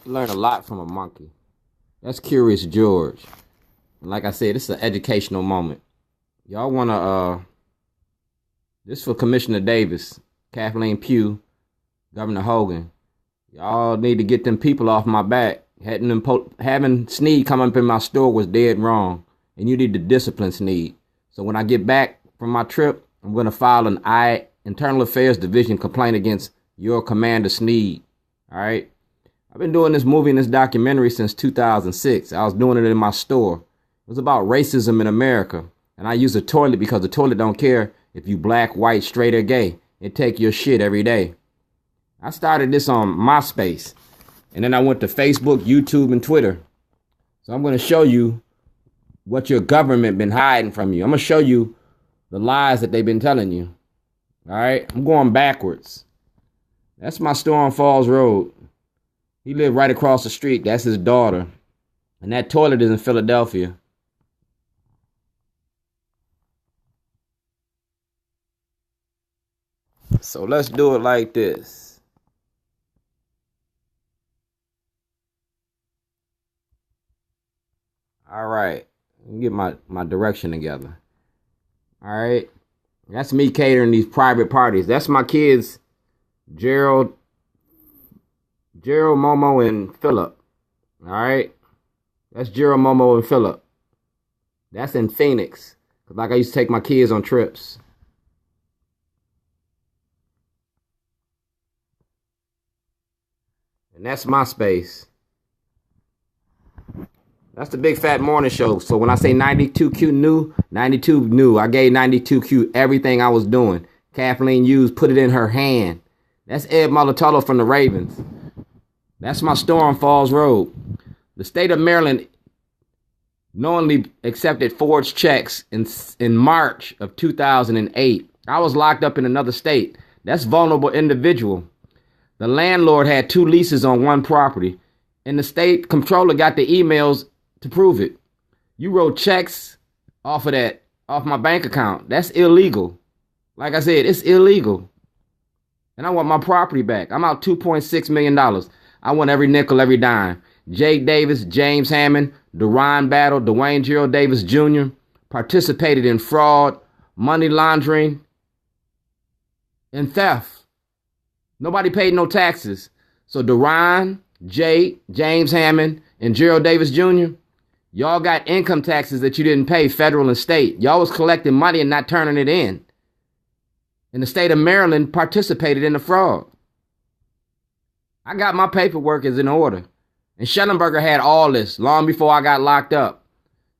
Learn a lot from a monkey. That's Curious George. And like I said, this is an educational moment. Y'all wanna this for Commissioner Davis, Kathleen Pugh, Governor Hogan. Y'all need to get them people off my back. Having Snead come up in my store was dead wrong. And you need to discipline Snead. So when I get back from my trip, I'm gonna file an Internal Affairs Division complaint against your Commander Snead. Alright? I've been doing this movie and this documentary since 2006. I was doing it in my store. It was about racism in America. And I use a toilet because the toilet don't care if you black, white, straight, or gay. It take your shit every day. I started this on Myspace. And then I went to Facebook, YouTube, and Twitter. So I'm going to show you what your government been hiding from you. I'm going to show you the lies that they've been telling you. All right? I'm going backwards. That's my store on Falls Road. He lived right across the street. That's his daughter. And that toilet is in Philadelphia. So let's do it like this. All right. Let me get my direction together. All right. That's me catering these private parties. That's my kids, Gerald, Momo, and Philip. All right. That's Gerald, Momo, and Philip. That's in Phoenix. Like I used to take my kids on trips. And that's my space. That's the Big Fat Morning Show. So when I say 92Q new, 92 new. I gave 92Q everything I was doing. Kathleen Hughes put it in her hand. That's Ed Mulatolo from the Ravens. That's my store on Falls Road. The state of Maryland knowingly accepted forged checks in March of 2008. I was locked up in another state. That's vulnerable individual. The landlord had 2 leases on one property, and the state controller got the emails to prove it. You wrote checks off my bank account. That's illegal. Like I said, it's illegal. And I want my property back. I'm out $2.6 million. I want every nickel, every dime. Jake Davis, James Hammond, Deron Battle, Dwayne Gerald Davis Jr. participated in fraud, money laundering, and theft. Nobody paid no taxes. So Deron, Jake, James Hammond, and Gerald Davis Jr., y'all got income taxes that you didn't pay, federal and state. Y'all was collecting money and not turning it in. And the state of Maryland participated in the fraud. I got my paperwork is in order. And Schellenberger had all this long before I got locked up.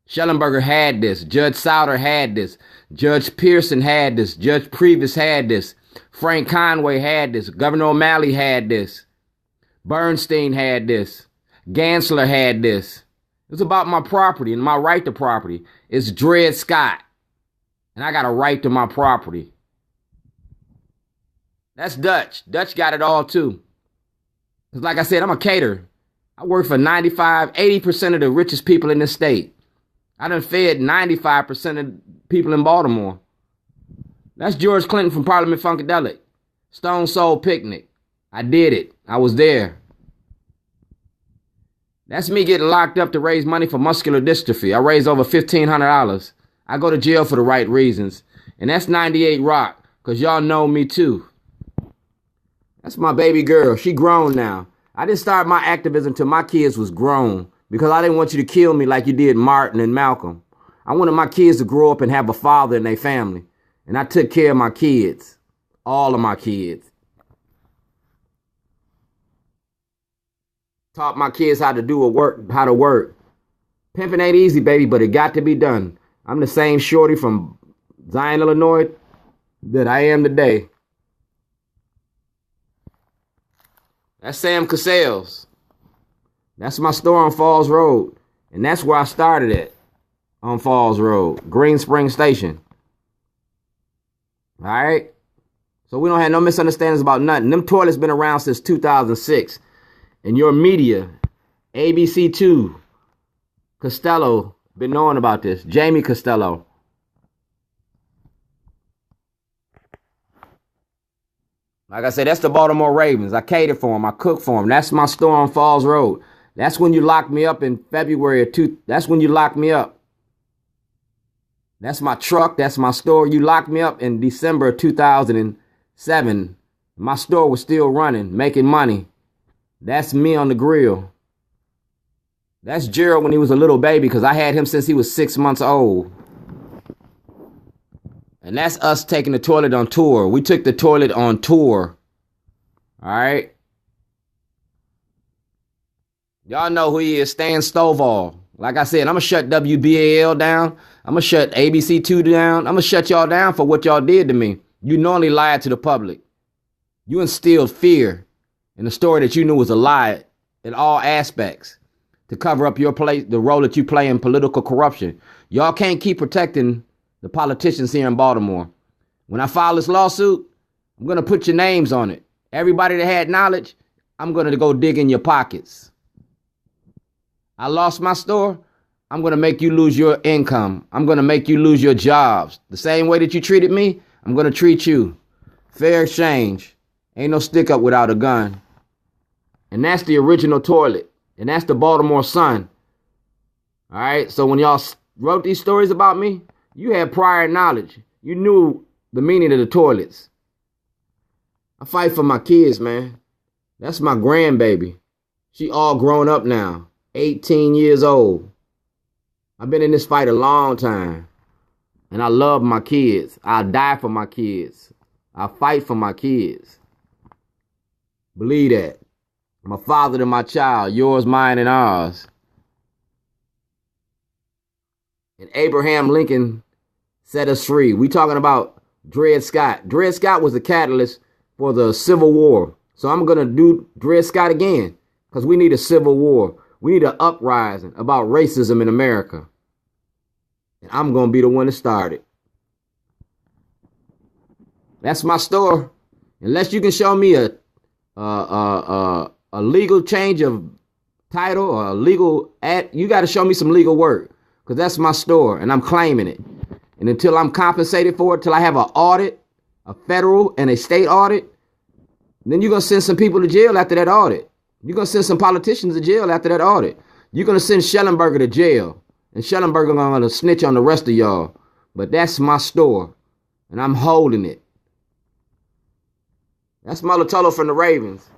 Schellenberger had this. Judge Souter had this. Judge Pearson had this. Judge Previs had this. Frank Conway had this. Governor O'Malley had this. Bernstein had this. Gansler had this. It's about my property and my right to property. It's Dred Scott. And I got a right to my property. That's Dutch. Dutch got it all too. Because like I said, I'm a caterer. I work for 80% of the richest people in this state. I done fed 95% of people in Baltimore. That's George Clinton from Parliament Funkadelic. Stone Soul Picnic. I did it. I was there. That's me getting locked up to raise money for muscular dystrophy. I raised over $1,500. I go to jail for the right reasons. And that's 98 Rock, because y'all know me too. That's my baby girl. She grown now. I didn't start my activism till my kids was grown, because I didn't want you to kill me like you did Martin and Malcolm. I wanted my kids to grow up and have a father in their family. And I took care of my kids. All of my kids. Taught my kids how to work. Pimping ain't easy, baby, but it got to be done. I'm the same shorty from Zion, Illinois that I am today. That's Sam Cassell's. That's my store on Falls Road. And that's where I started at. On Falls Road. Green Spring Station. All right? So we don't have no misunderstandings about nothing. Them toilets been around since 2006. And your media, ABC2, Costello, been knowing about this. Jamie Costello. Like I said, that's the Baltimore Ravens. I cater for them. I cook for them. That's my store on Falls Road. That's when you locked me up in February of two. That's when you locked me up. That's my truck. That's my store. You locked me up in December of 2007. My store was still running, making money. That's me on the grill. That's Gerald when he was a little baby, because I had him since he was 6 months old. And that's us taking the toilet on tour. We took the toilet on tour. All right. Y'all know who he is, Stan Stovall. Like I said, I'm going to shut WBAL down. I'm going to shut ABC2 down. I'm going to shut y'all down for what y'all did to me. You normally lied to the public. You instilled fear in a story that you knew was a lie in all aspects to cover up your place, the role that you play in political corruption. Y'all can't keep protecting the politicians here in Baltimore. When I file this lawsuit, I'm going to put your names on it. Everybody that had knowledge, I'm going to go dig in your pockets. I lost my store. I'm going to make you lose your income. I'm going to make you lose your jobs. The same way that you treated me, I'm going to treat you. Fair exchange. Ain't no stick up without a gun. And that's the original toilet. And that's the Baltimore Sun. All right. So when y'all wrote these stories about me, you had prior knowledge. You knew the meaning of the toilets. I fight for my kids, man. That's my grandbaby. She all grown up now. 18 years old. I've been in this fight a long time. And I love my kids. I'll die for my kids. I fight for my kids. Believe that. I'm a father to my child. Yours, mine, and ours. And Abraham Lincoln set us free. We talking about Dred Scott. Dred Scott was the catalyst for the Civil War. So I'm going to do Dred Scott again. Because we need a civil war. We need an uprising about racism in America. And I'm going to be the one to start it. That's my store. Unless you can show me a legal change of title or a legal ad, you got to show me some legal work. Because that's my store and I'm claiming it. And until I'm compensated for it, till I have an audit, a federal and a state audit, then you're going to send some people to jail after that audit. You're going to send some politicians to jail after that audit. You're going to send Schellenberger to jail. And Schellenberger going to snitch on the rest of y'all. But that's my store. And I'm holding it. That's Mulatolo from the Ravens.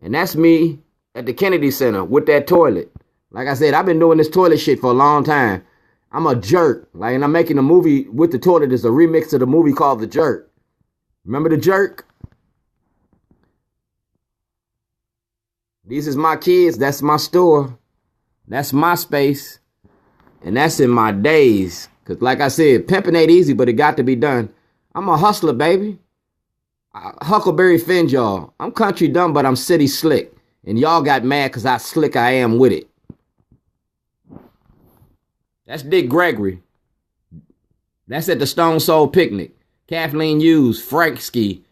And that's me at the Kennedy Center with that toilet. Like I said, I've been doing this toilet shit for a long time. I'm a jerk. Like, and I'm making a movie with the toilet. It's a remix of the movie called The Jerk. Remember The Jerk? These is my kids. That's my store. That's my space. And that's in my days. Because like I said, pimping ain't easy, but it got to be done. I'm a hustler, baby. Huckleberry Finn, y'all. I'm country dumb, but I'm city slick. And y'all got mad because how slick I am with it. That's Dick Gregory. That's at the Stone Soul Picnic. Kathleen Hughes, Frank Ski.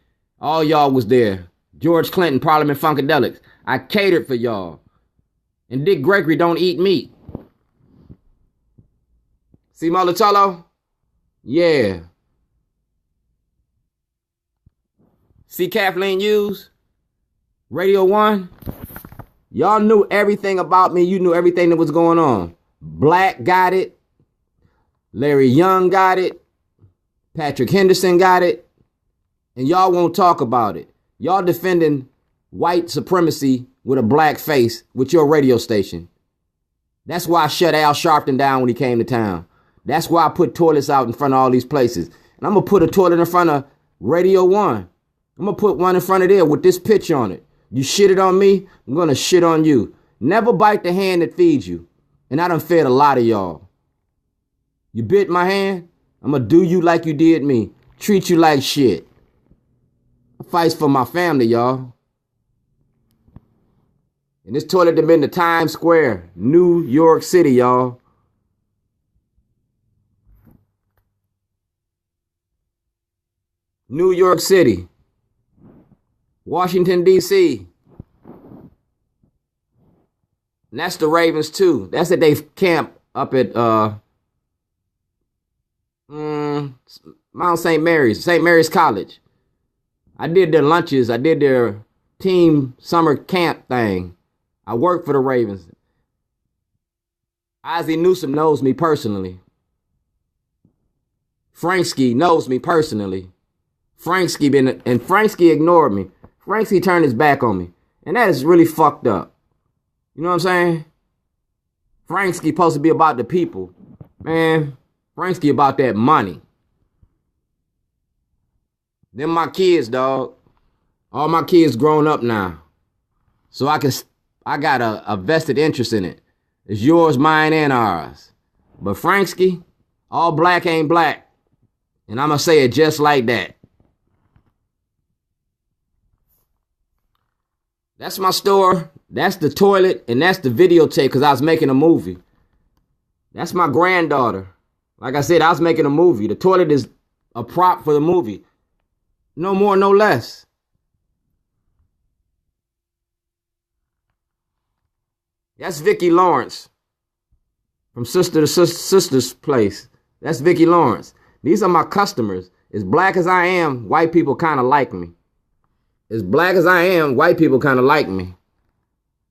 All y'all was there. George Clinton, Parliament Funkadelics. I catered for y'all. And Dick Gregory don't eat meat. See Mulatolo? Yeah. See Kathleen Hughes? Radio 1? Y'all knew everything about me. You knew everything that was going on. Black got it. Larry Young got it. Patrick Henderson got it. And y'all won't talk about it. Y'all defending white supremacy with a black face with your radio station. That's why I shut Al Sharpton down when he came to town. That's why I put toilets out in front of all these places. And I'm going to put a toilet in front of Radio 1. I'm going to put one in front of there with this picture on it. You shitted on me, I'm going to shit on you. Never bite the hand that feeds you. And I done fed a lot of y'all. You bit my hand, I'm going to do you like you did me. Treat you like shit. I fight for my family, y'all. And this toilet done been to Times Square, New York City, y'all. New York City. Washington, D.C. And that's the Ravens, too. That's at they camp up at Mount St. Mary's College. I did their lunches. I did their team summer camp thing. I worked for the Ravens. Ozzie Newsome knows me personally. Franksky knows me personally. Franksky ignored me. Franksky turned his back on me. And that is really fucked up. You know what I'm saying? Franksky supposed to be about the people. Man, Franksky about that money. Them my kids, dog. All my kids grown up now. So I got a vested interest in it. It's yours, mine, and ours. But Franksky, all black ain't black. And I'm going to say it just like that. That's my store. That's the toilet. And that's the videotape because I was making a movie. That's my granddaughter. Like I said, I was making a movie. The toilet is a prop for the movie. No more, no less. That's Vicki Lawrence from Sister to Sister's Place. That's Vicki Lawrence. These are my customers. As black as I am, white people kind of like me. As black as I am, white people kind of like me.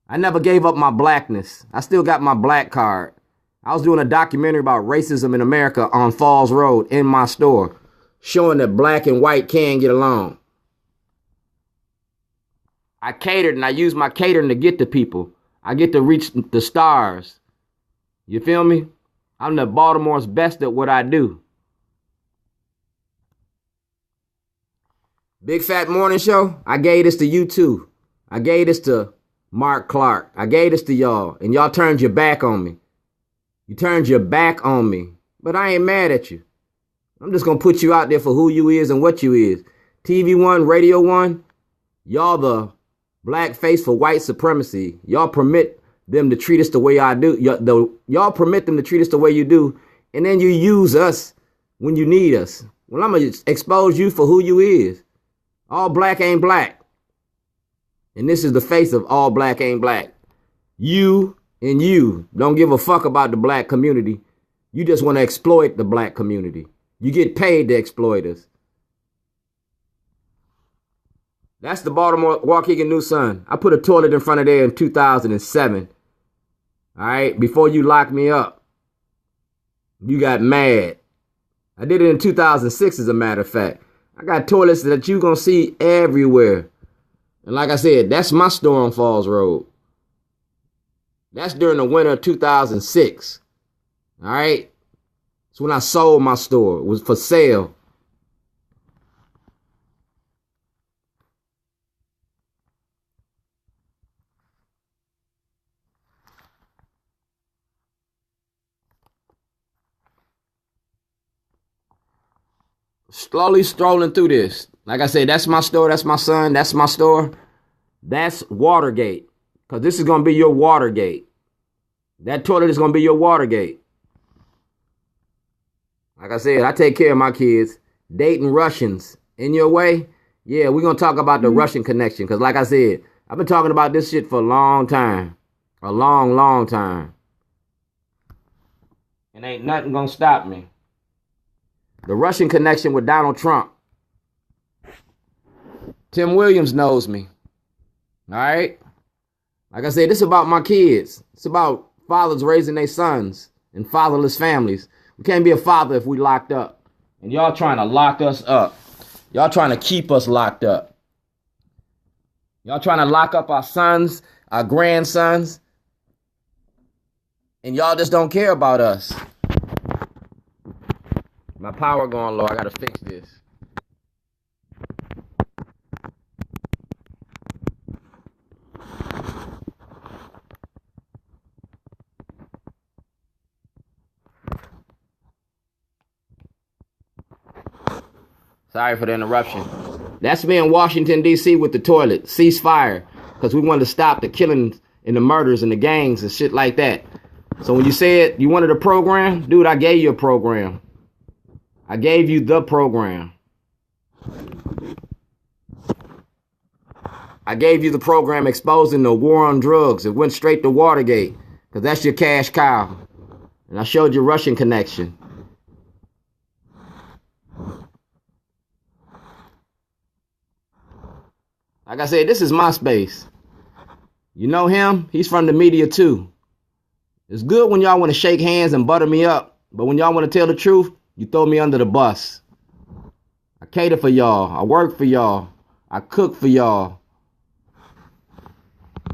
I never gave up my blackness. I still got my black card. I was doing a documentary about racism in America on Falls Road in my store, showing that black and white can get along. I catered and I used my catering to get to people. I get to reach the stars. You feel me? I'm the Baltimore's best at what I do. Big Fat Morning Show, I gave this to you too. I gave this to Mark Clark. I gave this to y'all, and y'all turned your back on me. You turned your back on me, but I ain't mad at you. I'm just going to put you out there for who you is and what you is. TV One, Radio One, y'all the black face for white supremacy. Y'all permit them to treat us the way I do. Y'all permit them to treat us the way you do, and then you use us when you need us. Well, I'm going to expose you for who you is. All black ain't black. And this is the face of all black ain't black. You and you don't give a fuck about the black community. You just want to exploit the black community. You get paid to exploit us. That's the Baltimore Waukegan New Sun. I put a toilet in front of there in 2007. All right, before you locked me up. You got mad. I did it in 2006, as a matter of fact. I got toilets that you gonna see everywhere. And like I said, that's my store on Falls Road. That's during the winter of 2006. All right? That's when I sold my store. It was for sale. Slowly strolling through this. Like I said, that's my store. That's my son. That's my store. That's Watergate. Because this is going to be your Watergate. That toilet is going to be your Watergate. Like I said, I take care of my kids. Dating Russians. In your way? Yeah, we're going to talk about the Russian connection. Because like I said, I've been talking about this shit for a long time. A long, long time. And ain't nothing going to stop me. The Russian connection with Donald Trump. Tim Williams knows me. All right? Like I said, this is about my kids. It's about fathers raising their sons and fatherless families. We can't be a father if we locked up. And y'all trying to lock us up. Y'all trying to keep us locked up. Y'all trying to lock up our sons, our grandsons. And y'all just don't care about us. My power going low. I gotta fix this. Sorry for the interruption. That's me in Washington, D.C. with the toilet. Ceasefire. Because we wanted to stop the killings and the murders and the gangs and shit like that. So when you said you wanted a program, dude, I gave you a program. I gave you the program. I gave you the program exposing the war on drugs. It went straight to Watergate. Because that's your cash cow. And I showed you Russian connection. Like I said, this is Myspace. You know him? He's from the media too. It's good when y'all want to shake hands and butter me up, but when y'all want to tell the truth, you throw me under the bus. I cater for y'all. I work for y'all. I cook for y'all.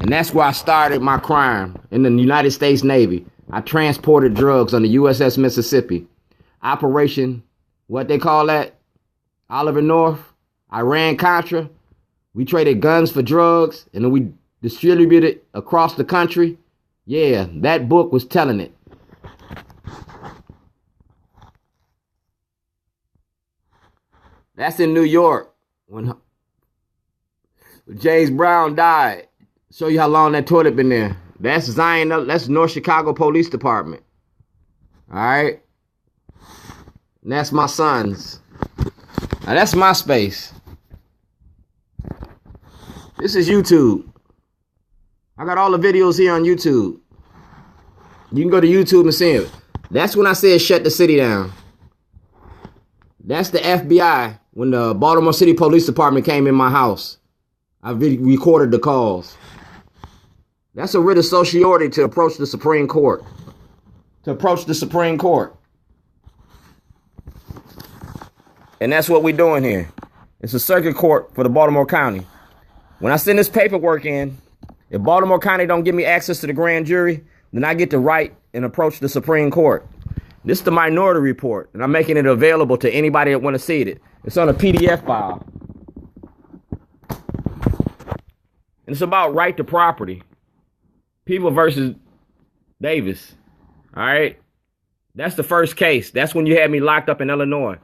And that's where I started my crime, in the United States Navy. I transported drugs on the USS Mississippi. Operation, what they call that? Oliver North. Iran Contra. We traded guns for drugs, and then we distributed it across the country. Yeah, that book was telling it. That's in New York when James Brown died. Show you how long that toilet been there. That's Zion. That's North Chicago Police Department. All right. And that's my sons. Now that's Myspace. This is YouTube. I got all the videos here on YouTube. You can go to YouTube and see it. That's when I said shut the city down. That's the FBI when the Baltimore City Police Department came in my house. I recorded the calls. That's a writ of certiorari to approach the Supreme Court. And that's what we're doing here. It's a circuit court for the Baltimore County. When I send this paperwork in, if Baltimore County don't give me access to the grand jury, then I get to write and approach the Supreme Court. This is the Minority Report, and I'm making it available to anybody that want to see it. It's on a PDF file. And it's about right to property. People versus Davis. All right? That's the first case. That's when you had me locked up in Illinois.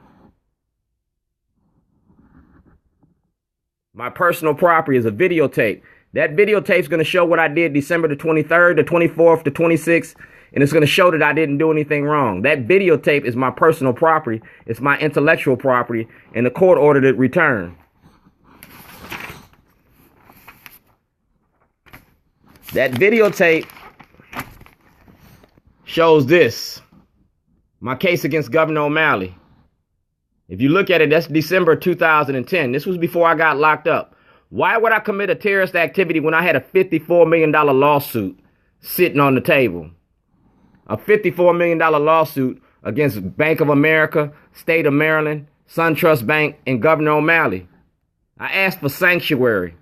My personal property is a videotape. That videotape is going to show what I did December the 23rd, the 24th, the 26th, and it's going to show that I didn't do anything wrong. That videotape is my personal property. It's my intellectual property, and the court ordered it returned. That videotape shows this. My case against Governor O'Malley. If you look at it, that's December 2010. This was before I got locked up. Why would I commit a terrorist activity when I had a $54 million lawsuit sitting on the table? A $54 million lawsuit against Bank of America, State of Maryland, SunTrust Bank, and Governor O'Malley. I asked for sanctuary.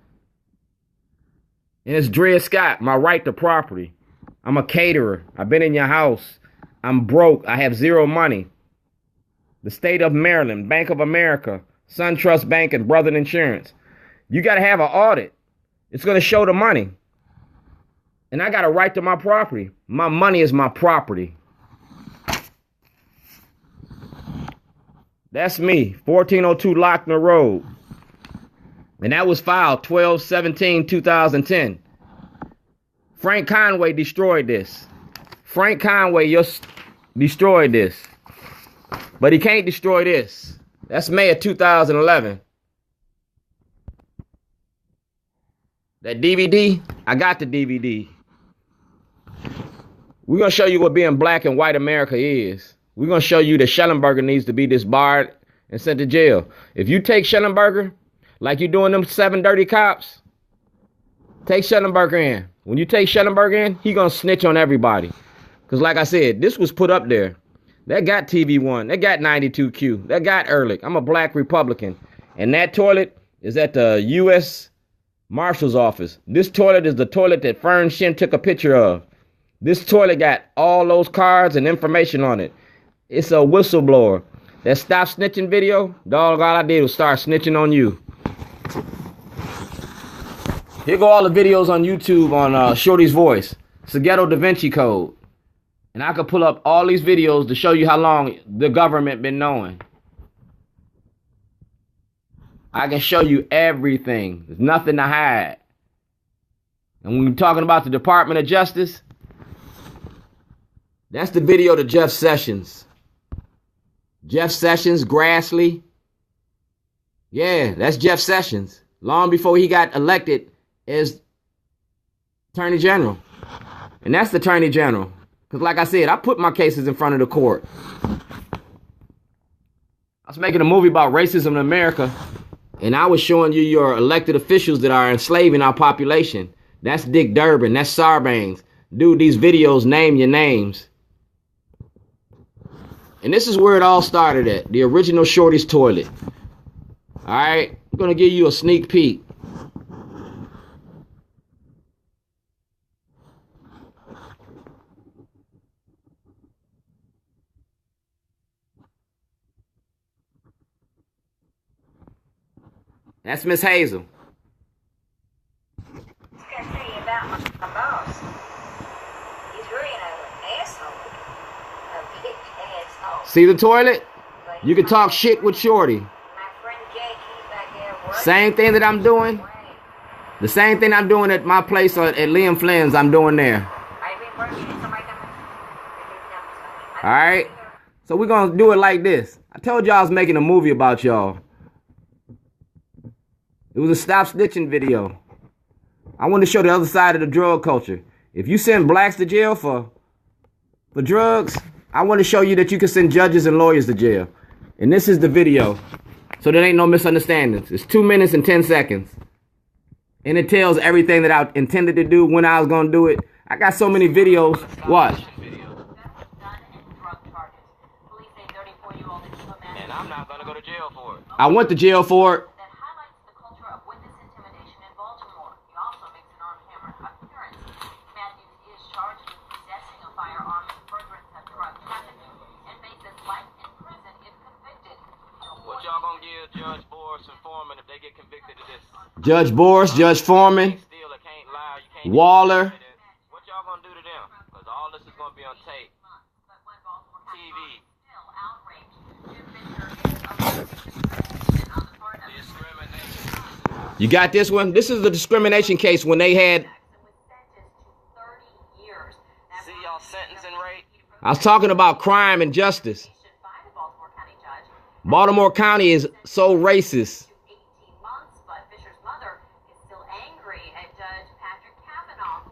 And it's Dred Scott, my right to property. I'm a caterer. I've been in your house. I'm broke. I have zero money. The State of Maryland, Bank of America, SunTrust Bank, and Brother Insurance. You got to have an audit. It's going to show the money. And I got a right to my property. My money is my property. That's me, 1402 Lochner Road. And that was filed 12/17/2010. Frank Conway destroyed this. Frank Conway just destroyed this. But he can't destroy this. That's May of 2011. That DVD, I got the DVD. We're going to show you what being black and white America is. We're going to show you that Schellenberger needs to be disbarred and sent to jail. If you take Schellenberger, like you're doing them 7 dirty cops, take Schellenberger in. When you take Schellenberger in, he going to snitch on everybody. Because like I said, this was put up there. That got TV1. That got 92Q. That got Ehrlich. I'm a black Republican. And that toilet is at the U.S. Marshal's office. This toilet is the toilet that Fern Shin took a picture of. This toilet got all those cards and information on it. It's a whistleblower. That stop snitching video, dog, all I did was start snitching on you. Here go all the videos on YouTube on Shorty's Voice. It's the Ghetto Da Vinci Code. And I could pull up all these videos to show you how long the government been knowing. I can show you everything. There's nothing to hide. And when we're talking about the Department of Justice, that's the video to Jeff Sessions. Jeff Sessions, Grassley. Yeah, that's Jeff Sessions. Long before he got elected as Attorney General. And that's the Attorney General. Because like I said, I put my cases in front of the court. I was making a movie about racism in America. And I was showing you your elected officials that are enslaving our population. That's Dick Durbin. That's Sarbanes. Dude, these videos name your names. And this is where it all started at. The original Shorty's toilet. Alright? I'm going to give you a sneak peek. That's Miss Hazel. I gotta tell you about my boss. He's really an asshole. A big asshole. See the toilet? You can talk shit with Shorty. My friend Jake, he's back there working. Same thing that I'm doing. The same thing I'm doing at my place at Liam Flynn's, I'm doing there. Alright? So we're going to do it like this. I told y'all I was making a movie about y'all. It was a stop snitching video. I want to show the other side of the drug culture. If you send blacks to jail for drugs, I want to show you that you can send judges and lawyers to jail. And this is the video. So there ain't no misunderstandings. It's 2 minutes and 10 seconds. And it tells everything that I intended to do, when I was going to do it. I got so many videos. Watch. And I'm not going to go to jail for it. I went to jail for it. What y'all gonna give Judge Boris and Foreman if they get convicted of this? Judge Boris, Judge Foreman, Waller. What y'all gonna do to them? Because all this is gonna be on tape. TV. You got this one? This is the discrimination case when they had... See y'all sentencing rate? I was talking about crime and justice. Baltimore County is so racist.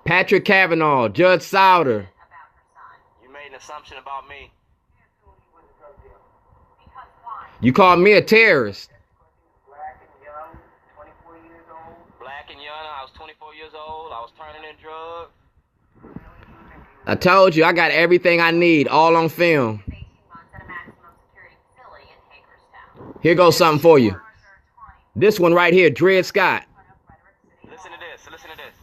Patrick Kavanaugh, Judge Souder. You made an assumption about me. You called me a terrorist. Black and young, I was 24 years old. I was turning in drugs. I told you I got everything I need, all on film. Here goes something for you. This one right here, Dred Scott. Listen to this. Listen to this.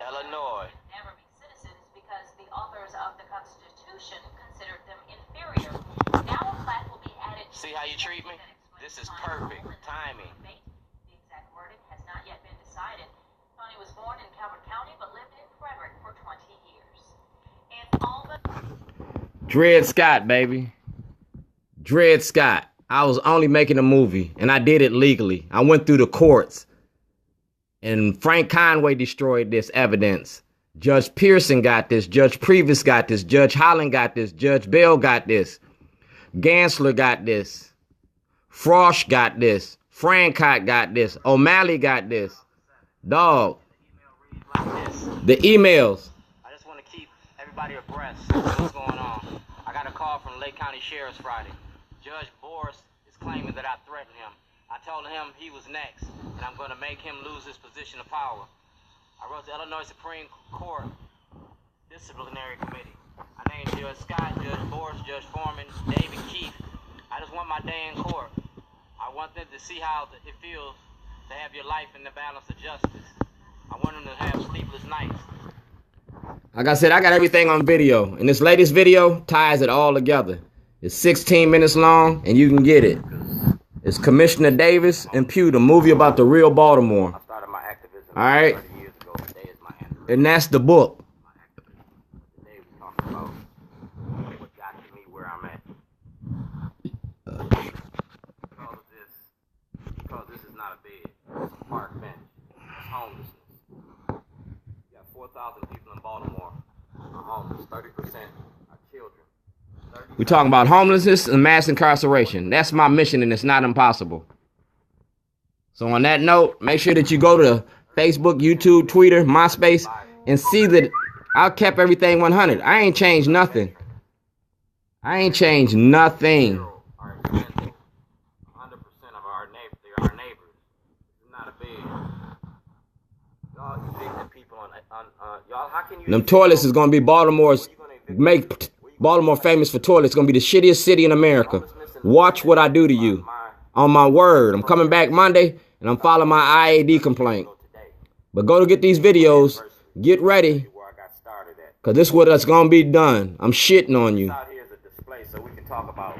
Illinois. Never be citizens because the authors of the Constitution considered them inferior. Now a plaque will be added. See how you treat me? This is perfect timing. The exact verdict has not yet been decided. Tony was born in Calvert County but lived in Frederick for 20 years. It's all the... Dred Scott, baby. Dred Scott. I was only making a movie, and I did it legally. I went through the courts. And Frank Conway destroyed this evidence. Judge Pearson got this. Judge Previs got this. Judge Holland got this. Judge Bell got this. Gansler got this. Frosch got this. Francott got this. O'Malley got this. Dog. The emails. I just want to keep everybody abreast of what's going on. I got a call from Lake County Sheriff's Friday. Judge Boris is claiming that I threatened him. I told him he was next, and I'm going to make him lose his position of power. I wrote to Illinois Supreme Court Disciplinary Committee. I named Judge Scott, Judge Boris, Judge Foreman, David Keith. I just want my day in court. I want them to see how it feels to have your life in the balance of justice. I want them to have sleepless nights. Like I said, I got everything on video. And this latest video ties it all together. It's 16 minutes long, and you can get it. It's Commissioner Davis and Pugh, the movie about the real Baltimore. I started my activism all right? 30 years ago. Today is my anniversary. And that's the book. Today we talking about what got to me where I'm at. Because this is not a bed. It's a park bench. It's homelessness. You got 4,000 people in Baltimore are homeless. 30% are children. We're talking about homelessness and mass incarceration. That's my mission, and it's not impossible. So on that note, make sure that you go to Facebook, YouTube, Twitter, MySpace, and see that I kept everything 100. I ain't changed nothing. I ain't changed nothing. Are expensive. 100% of our neighbors. It's not a big. Y'all evicting people on y'all. How can you? Them toilets is gonna be Baltimore's make Baltimore famous for toilets. It's gonna be the shittiest city in America. Watch what I do to you. On my word, I'm coming back Monday and I'm filing my IAD complaint. But go to get these videos. Get ready, cause this is what that's gonna be done. I'm shitting on you. Out here is a display, so we can talk about